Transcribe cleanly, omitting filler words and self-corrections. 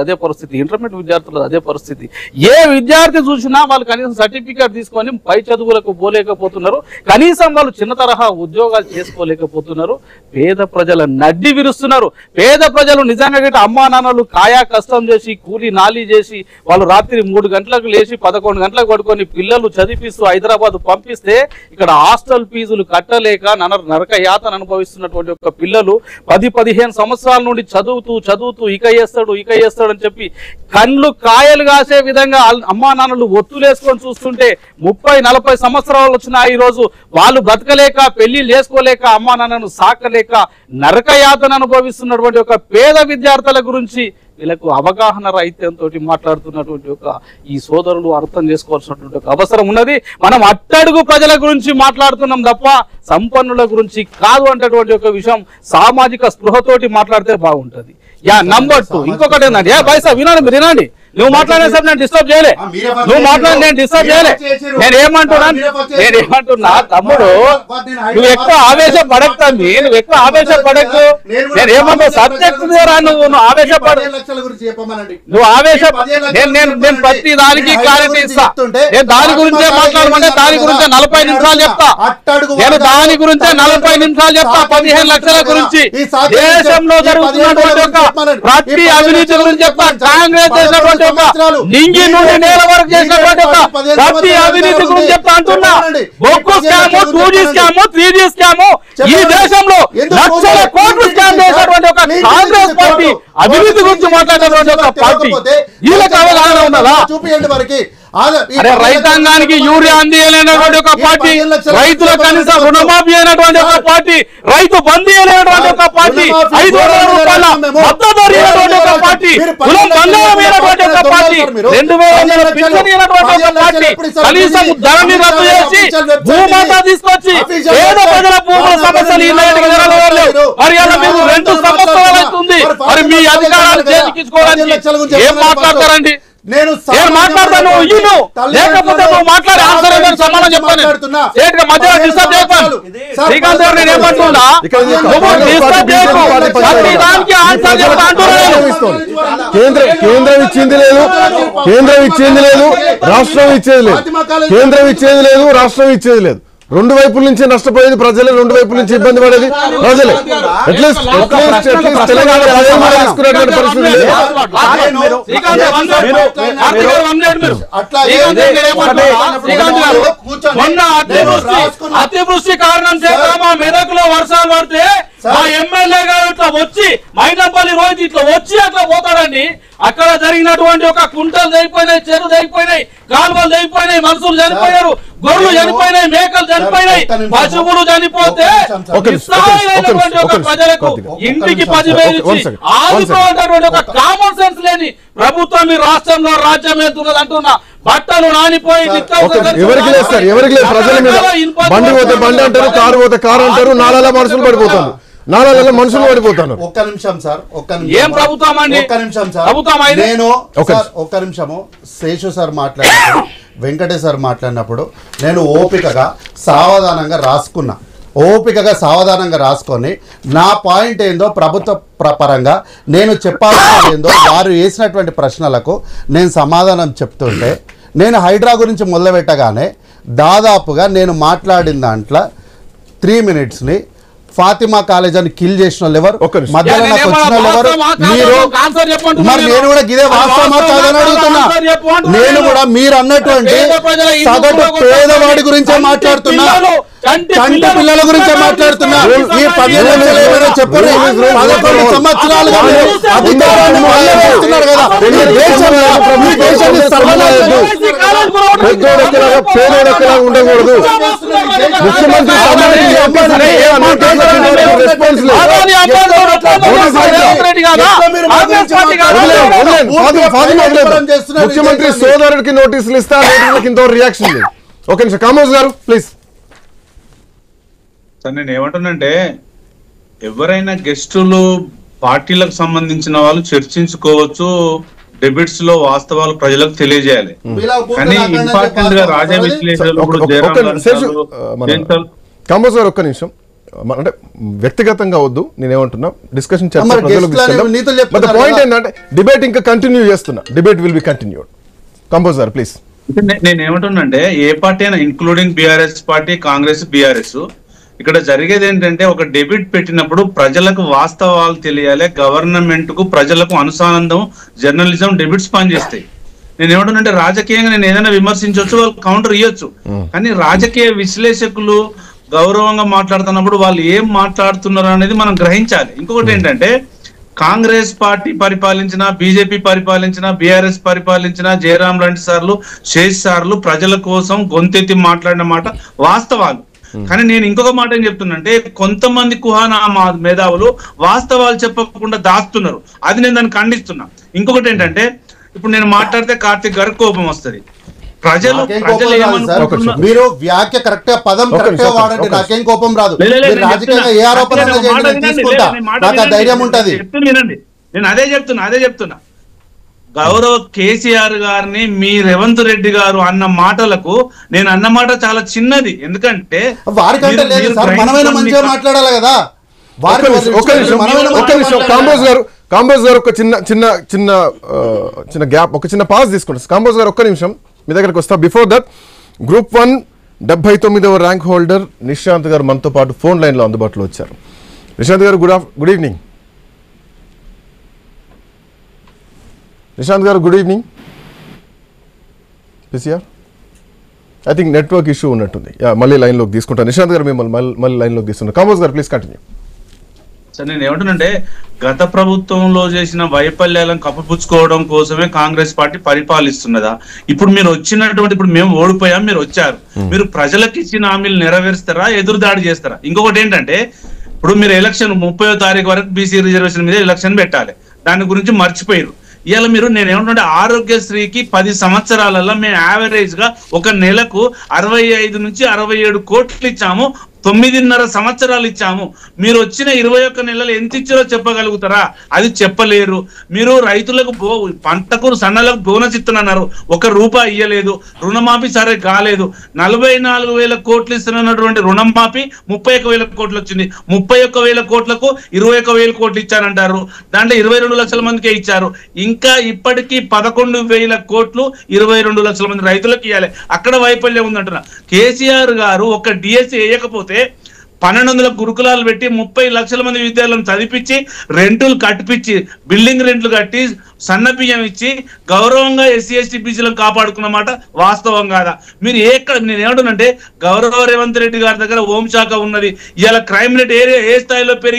అదే పరిస్థితి, ఇంటర్మీడియట్ విద్యార్థులు అదే పరిస్థితి. ఏ విద్యార్థి చూసినా వాళ్ళు కనీసం సర్టిఫికేట్ తీసుకొని పై చదువులకు పోలేకపోతున్నారు, కనీసం వాళ్ళు చిన్న తరహా ఉద్యోగాలు చేసుకోలేకపోతున్నారు. పేద ప్రజల నడ్డి విరుస్తున్నారు. పేద ప్రజలు నిజంగా అమ్మా నాన్నలు కాయా కష్టం చేసి కూలి నాలి చేసి వాళ్ళు రాత్రి 3 గంటలకు లేచి 11 గంటలకు పడుకొని పిల్లలు చదివిస్తూ హైదరాబాద్ పంపిస్తే ఇక్కడ హాస్టల్ ఫీజులు కట్టలేక నరక యాతన అనుభవిస్తున్నటువంటి ఒక పిల్లలు 10-15 సంవత్సరాల నుండి చదువుతూ ఇక చేస్తాడు అని చెప్పి కళ్ళు కాయలు కాసే విధంగా అమ్మా నాన్నలు ఒత్తులేసుకొని చూస్తుంటే 30-40 సంవత్సరాలు వచ్చినా ఈ రోజు వాళ్ళు బ్రతకలేక పెళ్లి చేసుకోలేక అమ్మా నాన్నను సాకలేక నరకయాతన అనుభవిస్తున్నటువంటి ఒక పేద విద్యార్థుల గురించి వీళ్ళకు అవగాహన రాహిత్యంతో మాట్లాడుతున్నటువంటి ఒక ఈ సోదరులు అర్థం చేసుకోవాల్సినటువంటి ఒక అవసరం ఉన్నది. మనం అట్టడుగు ప్రజల గురించి మాట్లాడుతున్నాం తప్ప సంపన్నుల గురించి కాదు అంటటువంటి ఒక విషయం సామాజిక స్పృహతోటి మాట్లాడితే బాగుంటది. నంబర్ 2 ఇంకొకటి ఏంటంటే బాయ్ సార్ వినండి, నువ్వు మాట్లాడే సార్ నేను డిస్టర్బ్ చేయలే, నువ్వు మాట్లాడి నేను డిస్టర్బ్ చేయలే. నేనేమంటున్నా తమ్ముడు, నువ్వు ఎక్కువ ఆవేశపడకు తమ్మి, నువ్వు ఎక్కువ ఆవేశపడకు. నేనేమంటా సబ్జెక్ట్ రా, నువ్వు ఆవేశపడ, నువ్వు నేను ప్రతి దానికి క్లారిటీ ఇస్తా. నేను దాని గురించే మాట్లాడమంటే దాని గురించే 40 నిమిషాలు చెప్తా. నేను దాని గురించే 40 నిమిషాలు చెప్తా. 15 లక్షల గురించి, దేశంలో జరుగుతున్నటువంటి ఒక ప్రతి అవినీతి గురించి చెప్తా. కాంగ్రెస్ చేసినటువంటి నింగి నుండి నేల వరకు చేసినటువంటి ప్రతి అవినీతి గురించి చెప్తా అంటున్నా. బొక్కు scam, 2G scam, 3G scam, ఈ దేశంలో లక్షల కోట్లు స్కామ్ చేసినటువంటి ఒక కాంగ్రెస్ పార్టీ అవినీతి గురించి మాట్లాడేటువంటి ఒక పార్టీ వీళ్ళకి అవగాహన ఉన్నదా? చూపియండి వరకు. అరే రైతాంగానికి యూరియా అందించలేనటువంటి ఒక పార్టీ, రైతుల కనీస రుణమాఫీ అయినటువంటి ఒక పార్టీ, రైతు బందీ అయినటువంటి ఒక పార్టీ, 500 రూపాయల మద్దతు అయినటువంటి ఒక పార్టీ, కులం బంగారం అయినటువంటి ఒక పార్టీ, 2000 పింఛన్ అయినటువంటి ఒక పార్టీ, కనీసం ధరని రద్దు చేసి భూమాత తీసుకొచ్చి పేద ప్రజల భూముల సమస్యలు మరి అలా మీరు 2 సంవత్సరాలు అవుతుంది. మరి మీ అధికారాలు చేతికించుకోవడానికి ఏం మాట్లాడతారండి? నేను మాట్లాడతాను, లేకపోతే నువ్వు మాట్లాడే ఆన్సర్ సమాధానం చెప్పాను. మధ్యలో డిస్టర్బ్ చేయను. శ్రీకాంత్ గారు నేను ఏమంటున్నా, కేంద్రం ఇచ్చింది లేదు, రాష్ట్రం ఇచ్చేది లేదు. కేంద్రం ఇచ్చేది లేదు, రాష్ట్రం ఇచ్చేది లేదు. 2 వైపుల నుంచి నష్టపోయేది ప్రజలే, 2 వైపుల నుంచి ఇబ్బంది పడేది ప్రజలే. అట్లీస్ట్ తెలంగాణ తీసుకునేటువంటి పరిస్థితి లేదు. అతివృష్టి కారణం చేత మా మెదకులో వర్షాలు పడితే మా ఎమ్మెల్యే గారు ఇట్లా వచ్చి మైనంపల్లి రోహిత్ ఇట్లా వచ్చి అట్లా పోతాడండి. అక్కడ జరిగినటువంటి ఒక కుంటలు తెగిపోయినాయి, చెరువు తెగిపోయినాయి, కాలువలు తెగిపోయినాయి, మనుషులు చనిపోయారు, గొర్రెలు చనిపోయినాయి, మేకలు చనిపోయినాయి, పశువులు చనిపోతే ప్రజలకు ఇంటికి 10,000 ఇచ్చి ఆదుకోవాలన్నటువంటి ఒక కామన్ సెన్స్ లేని ప్రభుత్వం ఈ రాష్ట్రంలో రాజ్యం వెళ్తున్నది అంటున్నా. బట్టలు నానిపోయి ఎవరికి లేదు సార్, ఎవరికి లేదు. ప్రజల మీద బండి పోతే బండి అంటారు, కారు పోతే కారు అంటారు, నాలాల మనుషులు పడిపోతారు, నాలాల మనుషులు పడిపోతాను. ఒక్క నిమిషం సార్, ఏం ప్రభుత్వం అండి? ఒక్క నిమిషం సార్, నేను ఒక్క నిమిషము శేషు సార్ మాట్లాడినప్పుడు, వెంకటేష్ సార్ మాట్లాడినప్పుడు నేను ఓపికగా సావధానంగా రాసుకొని నా పాయింట్ ఏందో ప్రభుత్వ పరంగా నేను చెప్పాల్సింది ఏందో వారు వేసినటువంటి ప్రశ్నలకు నేను సమాధానం చెప్తుంటే, నేను హైడ్రా గురించి మొదలుపెట్టగానే దాదాపుగా నేను మాట్లాడిన దాంట్లో 3 మినిట్స్ని ఫాతిమా కాలేజ్ అని కిల్ చేసిన వాళ్ళు ఎవరు, మధ్యలో నాకు వచ్చిన వాళ్ళు ఎవరు, మీరు మరి నేను కూడా గిదే వాస్తవమా కాదని అడుగుతున్నా. నేను కూడా మీరు అన్నటువంటి సగటు పేదవాడి గురించే మాట్లాడుతున్నా, చంటి పిల్లల గురించే మాట్లాడుతున్నా. ఈ 15 లక్షలు ఏమైనా చెప్పండి, 11 సంవత్సరాలుగా అధికారాన్ని మొదలుపెడుతున్నారు కదా. ఉండకూడదు. ముఖ్యమంత్రి ముఖ్యమంత్రి సోదరుడికి నోటీసులు ఇస్తా, ఇంత రియాక్షన్ లేదు. ఓకే సార్, కామోజ్ గారు ప్లీజ్. సార్ నేను ఏమంటున్నంటే, ఎవరైనా గెస్టులు పార్టీలకు సంబంధించిన వాళ్ళు చర్చించుకోవచ్చు, డెబిట్స్ లో వాస్తవాలు ప్రజలకు తెలియజేయాలి. కానీ ఇంపార్టెంట్ గా రాజా విశ్లేషకులు కామోజ్ గారు ఒక్క నిమిషం, అంటే వ్యక్తిగతంగా వద్దు, నేనేమంటున్నా డిస్కషన్ మరి guest లని నీతులు చెప్తున్నారు పాయింట్ కదా. ఏంటంటే డిబేట్ ఇంకా కంటిన్యూ చేస్తున్నా, debate will be continued. Composer please. నేను ఏమంటున్నానంటే ఏ పార్టీ అయినా including BRS party, Congress, BRS, ఇక్కడ జరిగేది ఏంటంటే ఒక డెబిట్ పెట్టినప్పుడు ప్రజలకు వాస్తవాలు తెలియాలి, గవర్నమెంట్ కు ప్రజలకు అనుసంధానం, జర్నలిజం, డెబిట్స్ పనిచేస్తాయి. నేను ఏమంటున్నానంటే రాజకీయంగా నేను ఏదైనా విమర్శించవచ్చు, వాళ్ళు కౌంటర్ ఇవ్వచ్చు, కానీ రాజకీయ విశ్లేషకులు గౌరవంగా మాట్లాడుతున్నప్పుడు వాళ్ళు ఏం మాట్లాడుతున్నారు అనేది మనం గ్రహించాలి. ఇంకొకటి ఏంటంటే కాంగ్రెస్ పార్టీ పరిపాలించిన, బీజేపీ పరిపాలించిన, బీఆర్ఎస్ పరిపాలించిన, జయరాం లాంటి సార్లు, శేష్ సార్లు ప్రజల కోసం గొంతెత్తి మాట్లాడిన మాట వాస్తవాలు. కానీ నేను ఇంకొక మాట ఏం చెప్తున్నంటే కొంతమంది కుహానా మేధావులు వాస్తవాలు చెప్పకుండా దాస్తున్నారు, అది నేను దాన్ని ఖండిస్తున్నా. ఇంకొకటి ఏంటంటే ఇప్పుడు నేను మాట్లాడితే కార్తీక్ గారికి కోపం వస్తుంది. ప్రజలు మీరు వ్యాఖ్య కరెక్ట్ గా పదం కరెక్ట్ గా వాడండి, నాకేం కోపం రాదు. రాజకీయంగా ఏ ఆరోపణ తీసుకుంటా, నాకు ఆ ధైర్యం ఉంటది. నేను అదే చెప్తున్నా గౌరవ కేసీఆర్ గారిని మీ రేవంత్ రెడ్డి గారు అన్న మాటలకు నేను అన్న మాట చాలా చిన్నది. ఎందుకంటే వారికంటే లేదు సార్, మనమైనా మంచిగా మాట్లాడాలి కదా. కాంబోజ్ గారు ఒక చిన్న గ్యాప్, ఒక చిన్న పాజ్ తీసుకుంటారు. కాంబోజ్ గారు ఒక్క నిమిషం మీ దగ్గరకు వస్తా. బిఫోర్ దట్ గ్రూప్ 1 79వ ర్యాంక్ హోల్డర్ నిశాంత్ గారు మనతో పాటు ఫోన్ లైన్లో అందుబాటులో వచ్చారు. నిశాంత్ గారు గుడ్ ఈవినింగ్. నిశాంత్ గారు good evening. PCR I think network issue ఉన్నట్టుంది. మళ్ళీ లైన్లోకి తీసుకుంటాను. నిశాంత్ గారు మిమ్మల్ని మళ్ళీ లైన్లోకి తీసుకుంటాను. కాంబోజ్ గారు ప్లీజ్ కంటిన్యూ. సార్ నేను ఏమంటున్నానంటే గత ప్రభుత్వంలో చేసిన వైఫల్యాలను కప్పిపుచ్చుకోవడం కోసమే కాంగ్రెస్ పార్టీ పరిపాలిస్తున్నదా? ఇప్పుడు మీరు వచ్చినటువంటి, ఇప్పుడు మేము ఓడిపోయాం, మీరు వచ్చారు, మీరు ప్రజలకు ఇచ్చిన హామీలు నెరవేరుస్తారా, ఎదురుదాడి చేస్తారా? ఇంకొకటి ఏంటంటే ఇప్పుడు మీరు ఎలక్షన్ 30వ తారీఖు వరకు బీసీ రిజర్వేషన్ మీద ఎలక్షన్ పెట్టాలి, దాని గురించి మర్చిపోయారు. ఇవాళ మీరు నేను ఏమంటుంటే ఆరోగ్యశ్రీకి 10 సంవత్సరాలలో మేము యావరేజ్ గా ఒక నెలకు 65 నుంచి 67 కోట్లు ఇచ్చాము, 9.5 సంవత్సరాలు ఇచ్చాము. మీరు వచ్చిన 21 నెలలు ఎంత ఇచ్చారో చెప్పగలుగుతారా? అది చెప్పలేరు. మీరు రైతులకు పంటకు సన్నలకు బోనస్ ఇస్తున్నారు, 1 రూపాయి ఇయ్యలేదు. రుణమాఫీ సరే కాలేదు. 44,000 కోట్లు ఇస్తున్నటువంటి రుణమాఫీ 31,000 కోట్లు వచ్చింది. 31,000 కోట్లకు 21,000 కోట్లు ఇచ్చారంటారు, దాంట్లో 22 లక్షల మందికే ఇచ్చారు. ఇంకా ఇప్పటికీ 11,000 కోట్లు 22 లక్షల మంది రైతులకు ఇవ్వాలి. అక్కడ వైఫల్యం ఉందంటున్నా. కేసీఆర్ గారు ఒక డిఎస్సీ వేయకపోతే 1200 గురుకులాలు పెట్టి 30 లక్షల మంది విద్యార్థులను చదివించి రెంటులు కట్టిపించి బిల్డింగ్ రెంట్లు కట్టి సన్న బియ్యం ఇచ్చి గౌరవంగా ఎస్సీ ఎస్టీ బీసీలను కాపాడుకున్న మాట వాస్తవం కాదా? మీరు నేను ఏమంటున్నంటే గౌరవ రేవంత్ రెడ్డి గారి దగ్గర హోంశాఖ ఉన్నది, ఇవాళ క్రైమ్ రేట్ ఏ స్థాయిలో పెరిగి